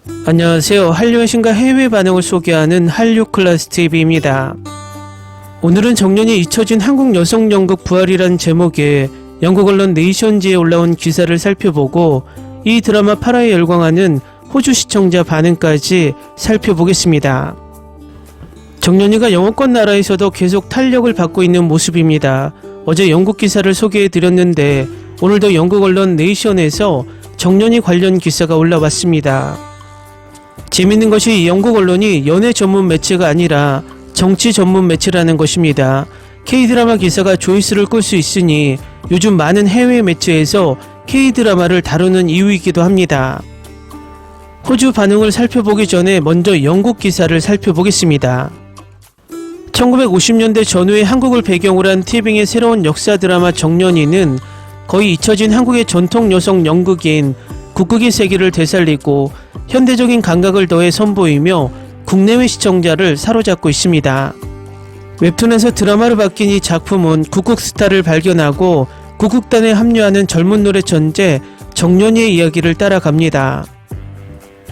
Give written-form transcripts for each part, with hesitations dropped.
안녕하세요. 한류의 신과 해외 반응을 소개하는 한류클래스TV입니다. 오늘은 정년이 잊혀진 한국 여성 연극 부활이란 제목의 영국 언론 네이션지에 올라온 기사를 살펴보고 이 드라마 8화에 열광하는 호주 시청자 반응까지 살펴보겠습니다. 정년이가 영어권 나라에서도 계속 탄력을 받고 있는 모습입니다. 어제 영국 기사를 소개해드렸는데 오늘도 영국 언론 네이션에서 정년이 관련 기사가 올라왔습니다. 재밌는 것이 이 영국 언론이 연애 전문 매체가 아니라 정치 전문 매체라는 것입니다. K-드라마 기사가 조회수를 끌 수 있으니 요즘 많은 해외 매체에서 K-드라마를 다루는 이유이기도 합니다. 호주 반응을 살펴보기 전에 먼저 영국 기사를 살펴보겠습니다. 1950년대 전후의 한국을 배경으로 한 티빙의 새로운 역사 드라마 정년이는 거의 잊혀진 한국의 전통 여성 연극인 국극의 세계를 되살리고 현대적인 감각을 더해 선보이며 국내외 시청자를 사로잡고 있습니다. 웹툰에서 드라마로 바뀐 이 작품은 국극 스타를 발견하고 국극단에 합류하는 젊은 노래 천재 정년이의 이야기를 따라갑니다.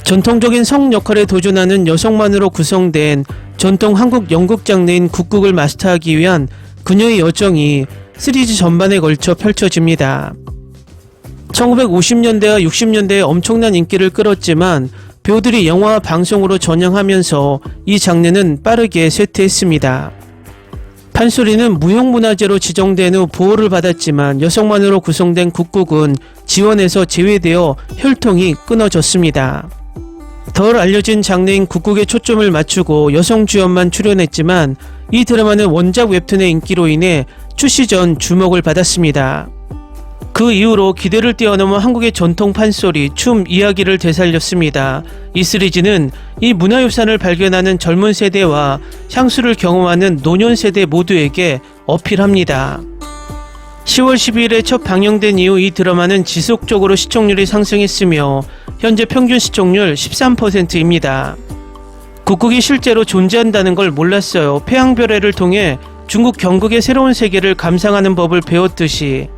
전통적인 성 역할에 도전하는 여성만으로 구성된 전통 한국 연극 장르인 국극을 마스터하기 위한 그녀의 여정이 시리즈 전반에 걸쳐 펼쳐집니다. 1950년대와 60년대에 엄청난 인기를 끌었지만 배우들이 영화와 방송으로 전향하면서 이 장르는 빠르게 쇠퇴했습니다. 판소리는 무형문화재로 지정된 후 보호를 받았지만 여성만으로 구성된 국극은 지원에서 제외되어 혈통이 끊어졌습니다. 덜 알려진 장르인 국극에 초점을 맞추고 여성 주연만 출연했지만 이 드라마는 원작 웹툰의 인기로 인해 출시 전 주목을 받았습니다. 그 이후로 기대를 뛰어넘어 한국의 전통 판소리, 춤 이야기를 되살렸습니다. 이 시리즈는 이 문화유산을 발견하는 젊은 세대와 향수를 경험하는 노년 세대 모두에게 어필합니다. 10월 12일에 첫 방영된 이후 이 드라마는 지속적으로 시청률이 상승했으며 현재 평균 시청률 13%입니다. 국극이 실제로 존재한다는 걸 몰랐어요. 폐왕별해를 통해 중국 경극의 새로운 세계를 감상하는 법을 배웠듯이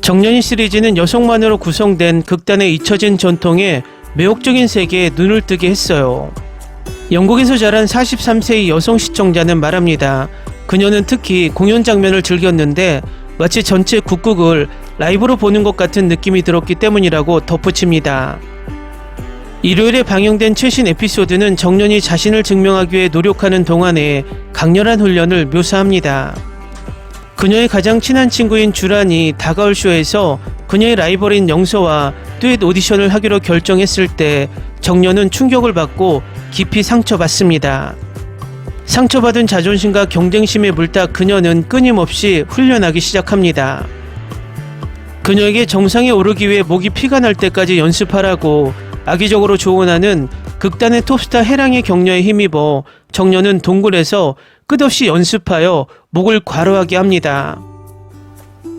정년이 시리즈는 여성만으로 구성된 극단의 잊혀진 전통에 매혹적인 세계에 눈을 뜨게 했어요. 영국에서 자란 43세의 여성 시청자는 말합니다. 그녀는 특히 공연 장면을 즐겼는데 마치 전체 국극을 라이브로 보는 것 같은 느낌이 들었기 때문이라고 덧붙입니다. 일요일에 방영된 최신 에피소드는 정년이 자신을 증명하기 위해 노력하는 동안에 강렬한 훈련을 묘사합니다. 그녀의 가장 친한 친구인 주란이 다가올 쇼에서 그녀의 라이벌인 영서와 듀엣 오디션을 하기로 결정했을 때 정년은 충격을 받고 깊이 상처받습니다. 상처받은 자존심과 경쟁심에 물다 그녀는 끊임없이 훈련하기 시작합니다. 그녀에게 정상에 오르기 위해 목이 피가 날 때까지 연습하라고 악의적으로 조언하는 극단의 톱스타 해랑의 격려에 힘입어 정년은 동굴에서 끝없이 연습하여 목을 과로하게 합니다.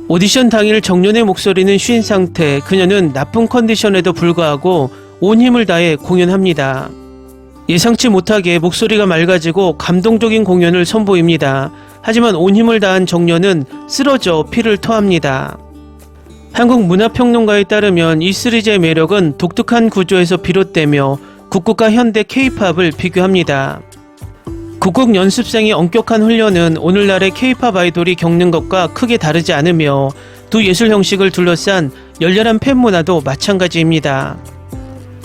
오디션 당일 정년의 목소리는 쉰 상태, 그녀는 나쁜 컨디션에도 불구하고 온 힘을 다해 공연합니다. 예상치 못하게 목소리가 맑아지고 감동적인 공연을 선보입니다. 하지만 온 힘을 다한 정년은 쓰러져 피를 토합니다. 한국 문화평론가에 따르면 이 시리즈의 매력은 독특한 구조에서 비롯되며 국극과 현대 K-팝을 비교합니다. 국극 연습생의 엄격한 훈련은 오늘날의 K-팝 아이돌이 겪는 것과 크게 다르지 않으며 두 예술 형식을 둘러싼 열렬한 팬문화도 마찬가지입니다.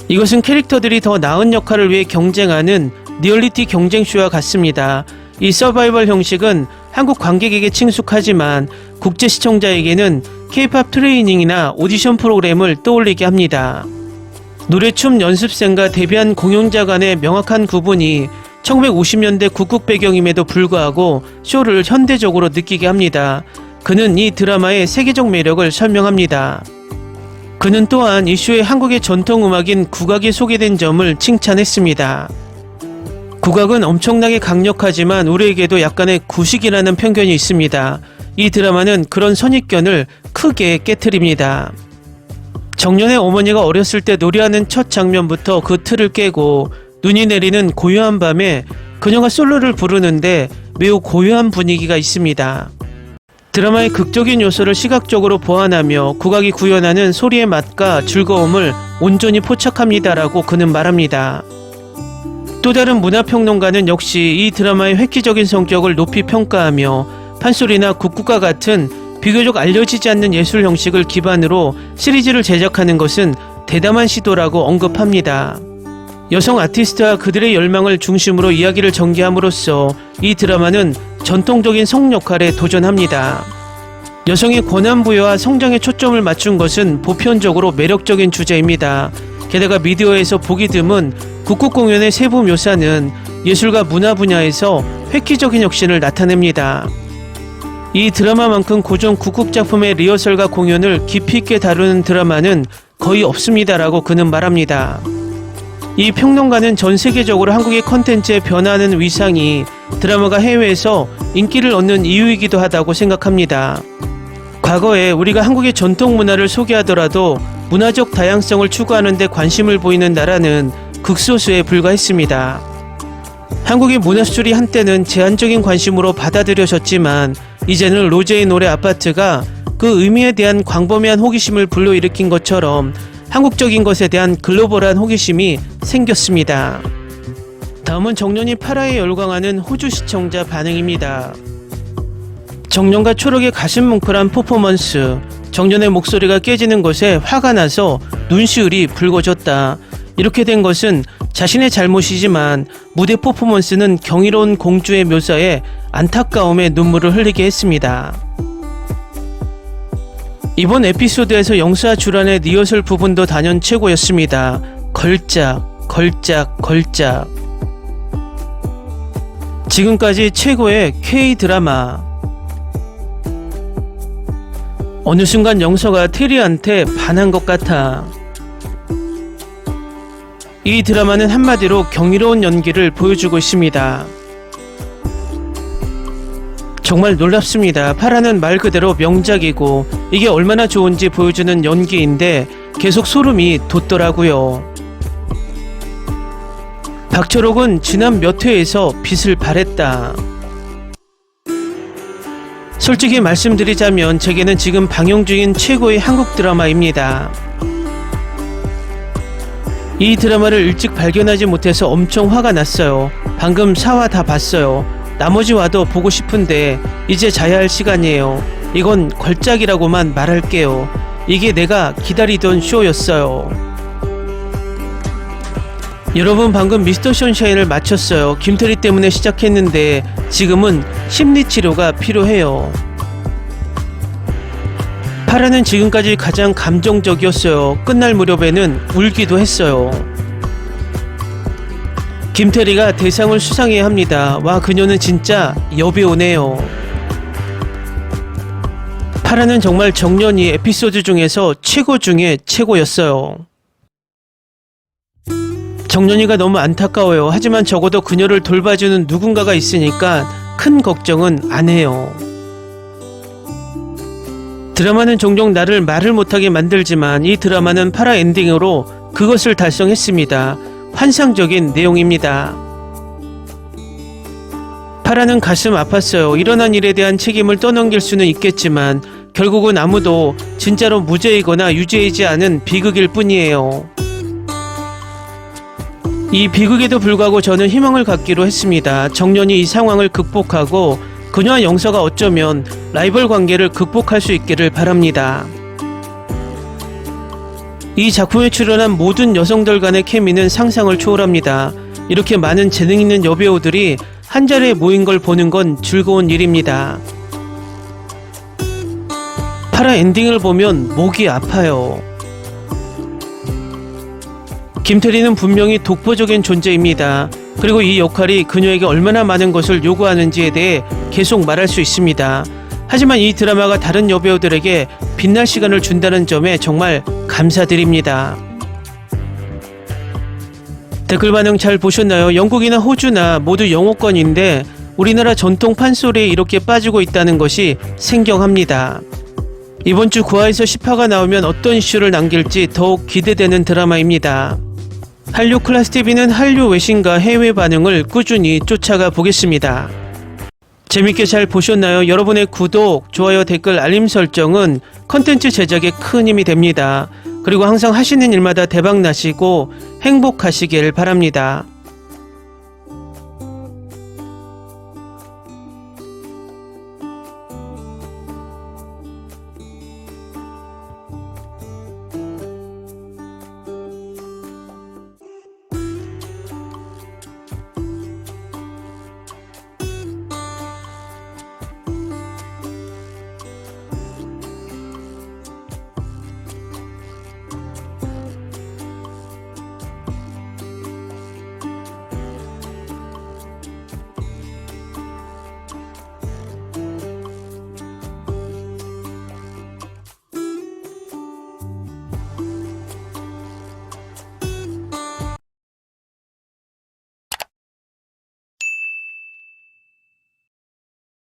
이것은 캐릭터들이 더 나은 역할을 위해 경쟁하는 리얼리티 경쟁쇼와 같습니다. 이 서바이벌 형식은 한국 관객에게 친숙하지만 국제 시청자에게는 K-팝 트레이닝이나 오디션 프로그램을 떠올리게 합니다. 노래, 춤 연습생과 데뷔한 공연자 간의 명확한 구분이 1950년대 국극 배경임에도 불구하고 쇼를 현대적으로 느끼게 합니다. 그는 이 드라마의 세계적 매력을 설명합니다. 그는 또한 이 쇼에 한국의 전통음악인 국악이 소개된 점을 칭찬했습니다. 국악은 엄청나게 강력하지만 우리에게도 약간의 구식이라는 편견이 있습니다. 이 드라마는 그런 선입견을 크게 깨트립니다. 정년의 어머니가 어렸을 때 노래하는 첫 장면부터 그 틀을 깨고 눈이 내리는 고요한 밤에 그녀가 솔로를 부르는데 매우 고요한 분위기가 있습니다. 드라마의 극적인 요소를 시각적으로 보완하며 국악이 구현하는 소리의 맛과 즐거움을 온전히 포착합니다라고 그는 말합니다. 또 다른 문화평론가는 역시 이 드라마의 획기적인 성격을 높이 평가하며 판소리나 국구과 같은 비교적 알려지지 않는 예술 형식을 기반으로 시리즈를 제작하는 것은 대담한 시도라고 언급합니다. 여성 아티스트와 그들의 열망을 중심으로 이야기를 전개함으로써 이 드라마는 전통적인 성 역할에 도전합니다. 여성의 권한 부여와 성장에 초점을 맞춘 것은 보편적으로 매력적인 주제입니다. 게다가 미디어에서 보기 드문 국국 공연의 세부 묘사는 예술과 문화 분야에서 획기적인 혁신을 나타냅니다. 이 드라마만큼 고전 국국 작품의 리허설과 공연을 깊이 있게 다루는 드라마는 거의 없습니다라고 그는 말합니다. 이 평론가는 전 세계적으로 한국의 컨텐츠에 변화하는 위상이 드라마가 해외에서 인기를 얻는 이유이기도 하다고 생각합니다. 과거에 우리가 한국의 전통 문화를 소개하더라도 문화적 다양성을 추구하는 데 관심을 보이는 나라는 극소수에 불과했습니다. 한국의 문화 수출이 한때는 제한적인 관심으로 받아들여졌지만 이제는 로제의 노래 아파트가 그 의미에 대한 광범위한 호기심을 불러일으킨 것처럼 한국적인 것에 대한 글로벌한 호기심이 생겼습니다. 다음은 정년이 파라에 열광하는 호주 시청자 반응입니다. 정년과 초록의 가슴 뭉클한 퍼포먼스, 정년의 목소리가 깨지는 것에 화가 나서 눈시울이 붉어졌다. 이렇게 된 것은 자신의 잘못이지만 무대 퍼포먼스는 경이로운 공주의 묘사에 안타까움의 눈물을 흘리게 했습니다. 이번 에피소드에서 영수와 주란의 리허설 부분도 단연 최고였습니다. 걸작, 걸작, 걸작. 지금까지 최고의 K-드라마. 어느 순간 영서가 테리한테 반한 것 같아. 이 드라마는 한마디로 경이로운 연기를 보여주고 있습니다. 정말 놀랍습니다. 파라는 말 그대로 명작이고 이게 얼마나 좋은지 보여주는 연기인데 계속 소름이 돋더라고요. 박철옥은 지난 몇 회에서 빛을 발했다. 솔직히 말씀드리자면 제게는 지금 방영 중인 최고의 한국 드라마입니다. 이 드라마를 일찍 발견하지 못해서 엄청 화가 났어요. 방금 4화 다 봤어요. 나머지 화도 보고 싶은데 이제 자야 할 시간이에요. 이건 걸작이라고만 말할게요. 이게 내가 기다리던 쇼였어요. 여러분, 방금 미스터 션샤인을 마쳤어요. 김태리 때문에 시작했는데 지금은 심리치료가 필요해요. 파라는 지금까지 가장 감정적이었어요. 끝날 무렵에는 울기도 했어요. 김태리가 대상을 수상해야 합니다. 와, 그녀는 진짜 여배우네요. 파라는 정말 정년이 에피소드 중에서 최고 중에 최고였어요. 정년이가 너무 안타까워요. 하지만 적어도 그녀를 돌봐주는 누군가가 있으니까 큰 걱정은 안 해요. 드라마는 종종 나를 말을 못하게 만들지만 이 드라마는 파라 엔딩으로 그것을 달성했습니다. 환상적인 내용입니다. 파라는 가슴 아팠어요. 일어난 일에 대한 책임을 떠넘길 수는 있겠지만 결국은 아무도 진짜로 무죄이거나 유죄이지 않은 비극일 뿐이에요. 이 비극에도 불구하고 저는 희망을 갖기로 했습니다. 정년이 이 상황을 극복하고 그녀와 영서가 어쩌면 라이벌 관계를 극복할 수 있기를 바랍니다. 이 작품에 출연한 모든 여성들 간의 케미는 상상을 초월합니다. 이렇게 많은 재능 있는 여배우들이 한자리에 모인 걸 보는 건 즐거운 일입니다. 파라 엔딩을 보면 목이 아파요. 김태리는 분명히 독보적인 존재입니다. 그리고 이 역할이 그녀에게 얼마나 많은 것을 요구하는지에 대해 계속 말할 수 있습니다. 하지만 이 드라마가 다른 여배우들에게 빛날 시간을 준다는 점에 정말 감사드립니다. 댓글 반응 잘 보셨나요? 영국이나 호주나 모두 영어권인데 우리나라 전통 판소리에 이렇게 빠지고 있다는 것이 생경합니다. 이번 주 9화에서 10화가 나오면 어떤 이슈를 남길지 더욱 기대되는 드라마입니다. 한류 클래스TV는 한류 외신과 해외 반응을 꾸준히 쫓아가 보겠습니다. 재밌게 잘 보셨나요? 여러분의 구독, 좋아요, 댓글, 알림 설정은 컨텐츠 제작에 큰 힘이 됩니다. 그리고 항상 하시는 일마다 대박 나시고 행복하시길 바랍니다.